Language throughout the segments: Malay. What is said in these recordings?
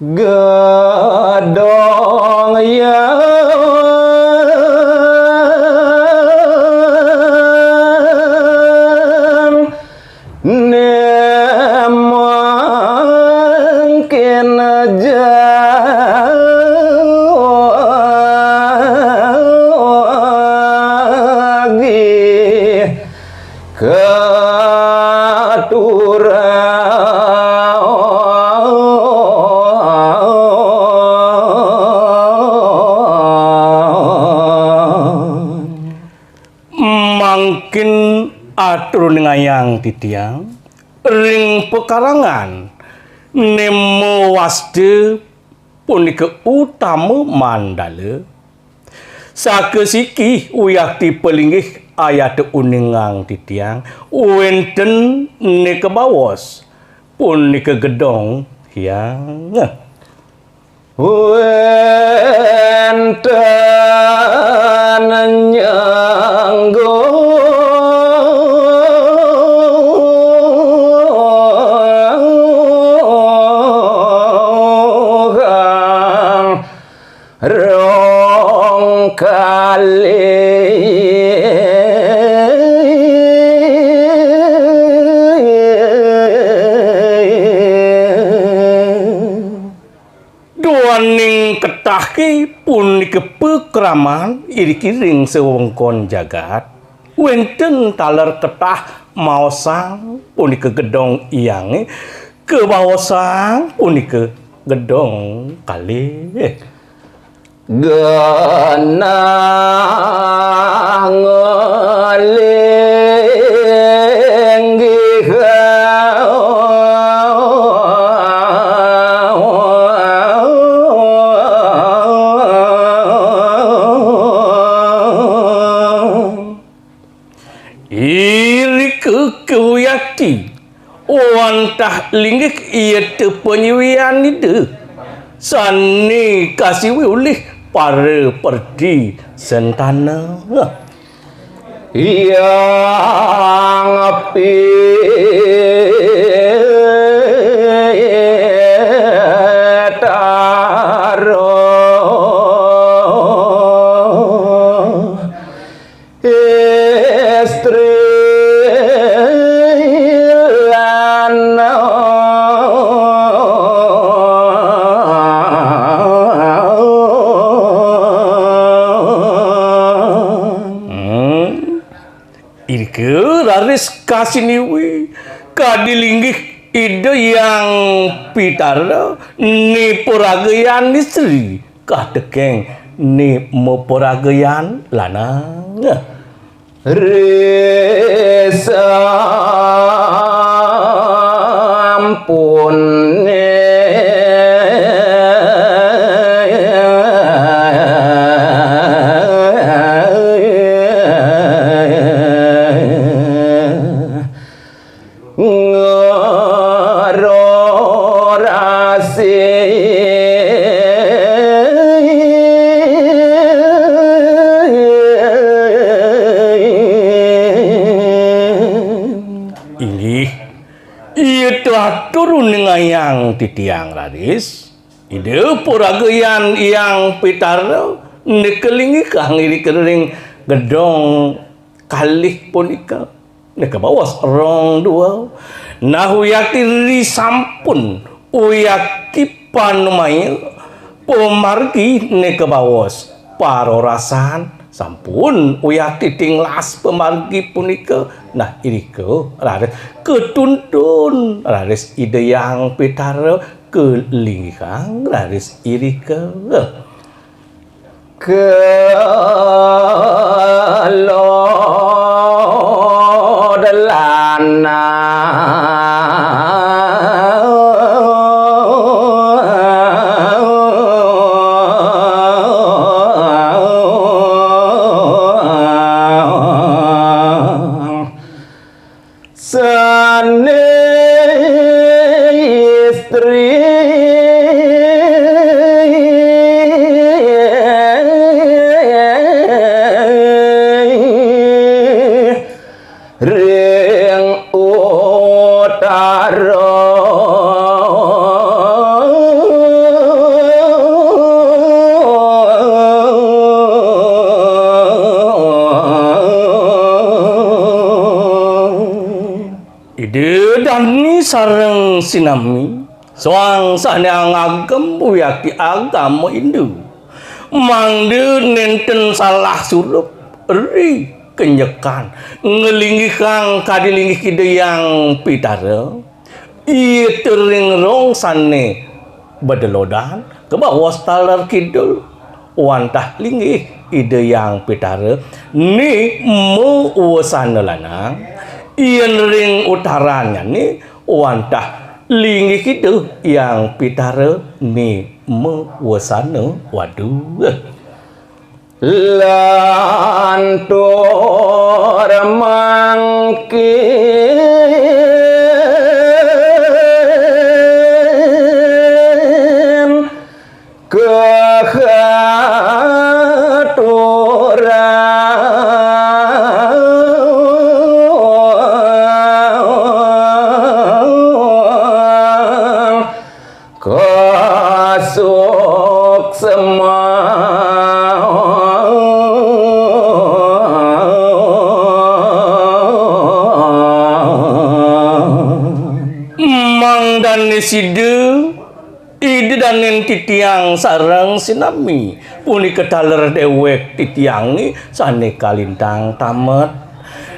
gedong yang mungkin jagi mangkin atur ngayang titiang ring pekarangan nemo wasde punika utama mandala sakesiki uyakti pelinggih ayat uningang titiang wenten nika bawos punika gedong yang wenten nyanggo rong kali duaning ketahki punika pekraman iri-kiring sewengkon jagat wenten taler ketah maosang punika gedong iyange kebawasang punika gedong kali genang ngelinggih iri kekuyati wantah linggih iya tepenyiwian itu sani kasih ulih para perdi sentana yang pitaro istri raris kasiniwi kadilinggih ide yang pitara ni poragayan istri kadekeng ni moporagayan lanang resampun turun ngayang titiang raris ide poragayan yang pitara nekelingi kang iri kering gedong kalih punika neka bawas rong dua nahu yakti risampun uyaki panumai pemargi neka bawas parorasan sampun uyaki tinglas pemargi punika nah iriko raris ketuntun raris ide yang pitara kelingkang raris iriko kelodelana Ide dani sareng sinami soang sane ngagem uyaki agama Hindu mangde nenten salah surup ri kenyekan ngelingi kang kadilingi kide yang pitara ieu teuring rong sane bedelodan ke bawah stalar kidul wantah linggih ide yang pitara ni mu uasana lanang ien ring utaranya ni wantah linggih itu yang pitara ni mewasana waduh lantur mangkin kasuk mangdani side ide danen titiang sareng sinami puni ketaler dewek titiangi sane kalintang tamet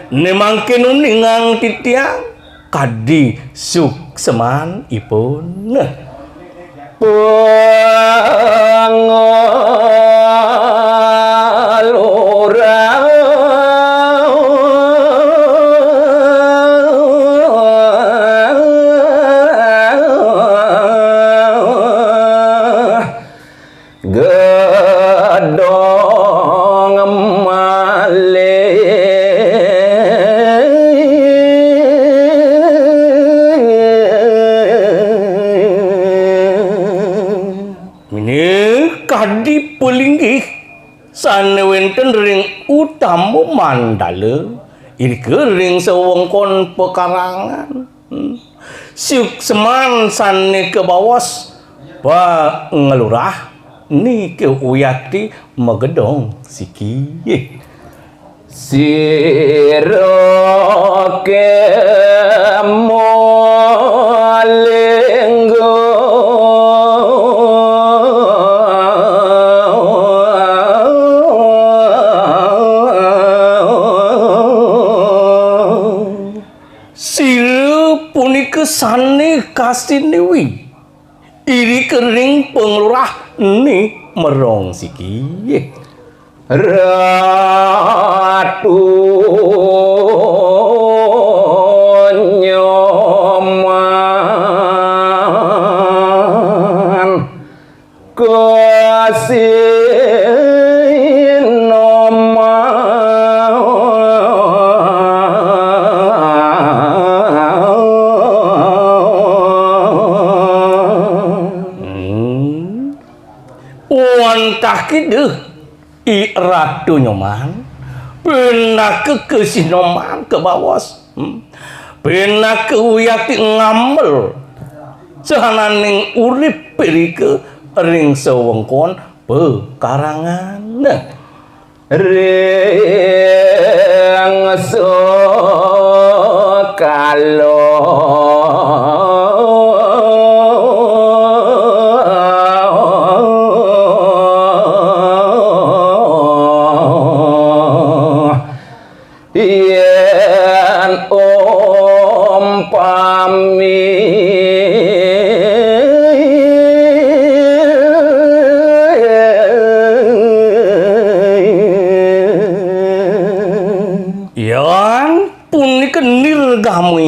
nemangke nuningang titiang kadi sukseman ipun kadi pelinggih sane wenten ring utamu mandala irike ring sewengkon pekarangan sukseman sane kebawas pa ngelurah ni ke uyati megedong siki siroke molenggo sane kasiniwi iri kering penglurah ni merong siki ratu nyoman kasih wantah kideuh i ratu nyoman pena ke sinoman ke bawas pena ke uyati ngamel sahananing urip perike ring sewengkon pekarangan ring sekalo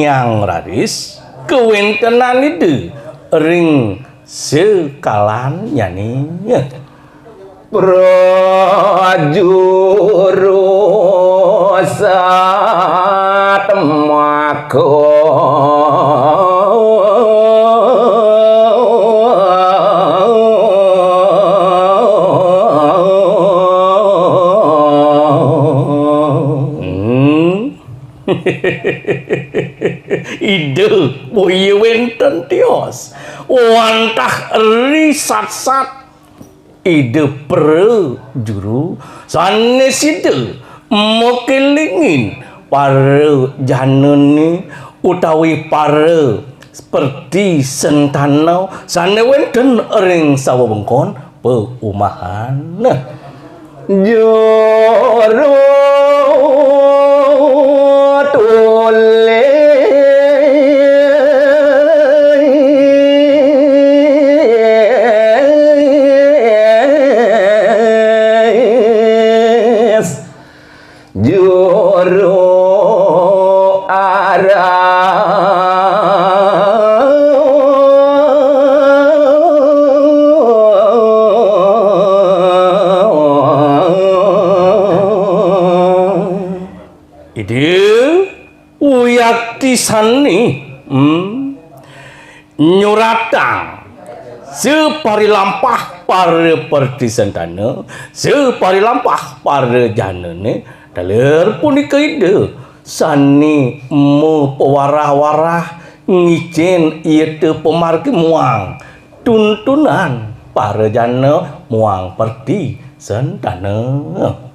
yang radis kewentenan itu ring sekalan yani prajuru satemako ide boye wenten tios wantah risat-sat ide pre juru sanes ide mokelingin para janun ni utawi para seperti sentana sana wonten ring sawewengkon peumahan. Joro tole joro uyakti sani nyuratang separi lampah para pertisentana separi lampah para janane daler punika ide sani mu pewarah-warah ngicen ieu teu pemargi muang tuntunan para jana muang pertisentana.